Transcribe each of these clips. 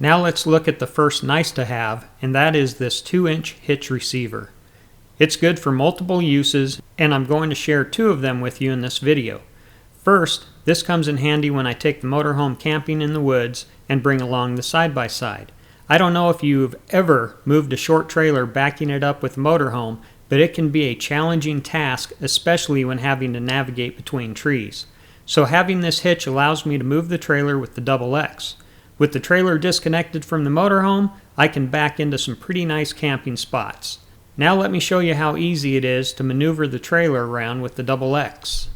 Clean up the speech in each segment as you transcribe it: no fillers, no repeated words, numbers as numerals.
Now let's look at the first nice to have, and that is this 2-inch hitch receiver. It's good for multiple uses, and I'm going to share 2 of them with you in this video. First, this comes in handy when I take the motorhome camping in the woods and bring along the side-by-side. I don't know if you've ever moved a short trailer backing it up with a motorhome, but it can be a challenging task, especially when having to navigate between trees. So having this hitch allows me to move the trailer with the double X. With the trailer disconnected from the motorhome, I can back into some pretty nice camping spots. Now let me show you how easy it is to maneuver the trailer around with the double X.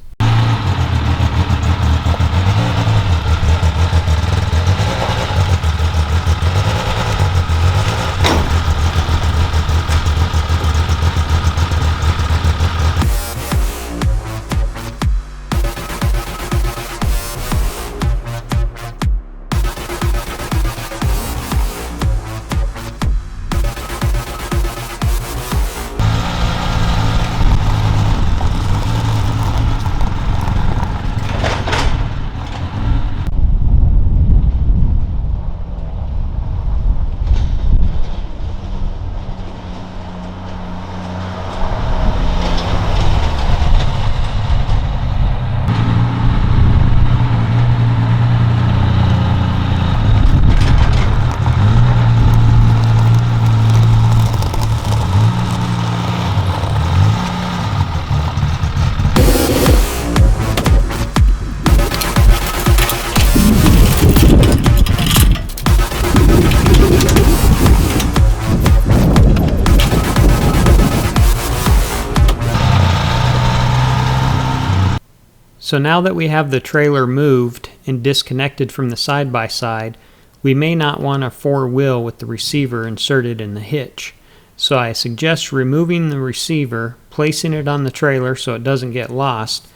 So now that we have the trailer moved and disconnected from the side-by-side, we may not want a 4-wheel with the receiver inserted in the hitch. So I suggest removing the receiver, placing it on the trailer so it doesn't get lost.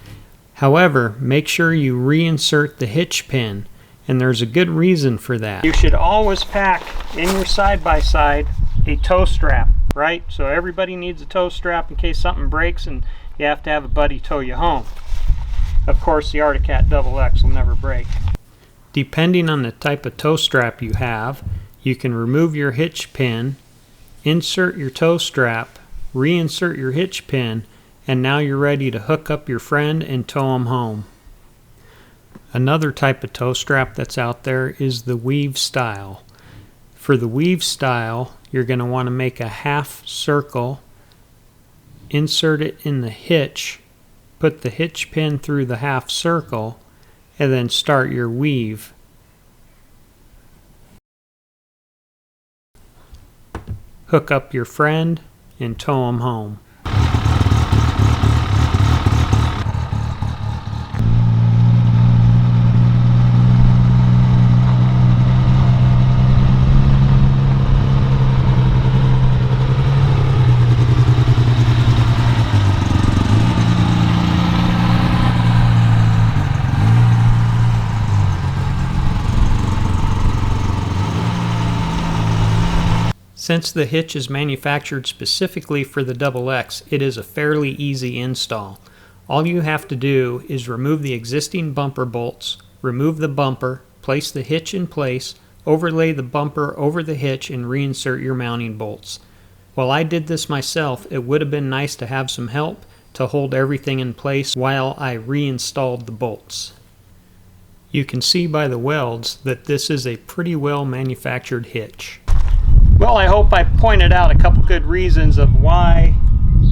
However, make sure you reinsert the hitch pin, and there's a good reason for that. You should always pack in your side-by-side a tow strap, right? So everybody needs a tow strap in case something breaks and you have to have a buddy tow you home. Of course, the Wildcat double X will never break. Depending on the type of tow strap you have, you can remove your hitch pin, insert your tow strap, reinsert your hitch pin, and now you're ready to hook up your friend and tow him home. Another type of tow strap that's out there is the weave style. For the weave style, you're going to want to make a half circle, insert it in the hitch, put the hitch pin through the half circle, and then start your weave. Hook up your friend and tow him home. Since the hitch is manufactured specifically for the double X, it is a fairly easy install. All you have to do is remove the existing bumper bolts, remove the bumper, place the hitch in place, overlay the bumper over the hitch, and reinsert your mounting bolts. While I did this myself, it would have been nice to have some help to hold everything in place while I reinstalled the bolts. You can see by the welds that this is a pretty well manufactured hitch. Well, I hope I pointed out a couple good reasons of why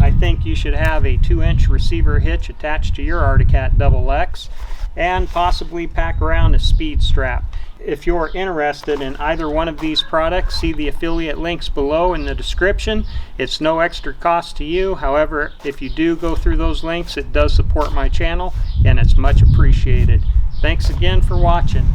I think you should have a 2-inch receiver hitch attached to your Wildcat double X and possibly pack around a speed strap. If you're interested in either one of these products, see the affiliate links below in the description. It's no extra cost to you. However, if you do go through those links, it does support my channel and it's much appreciated. Thanks again for watching.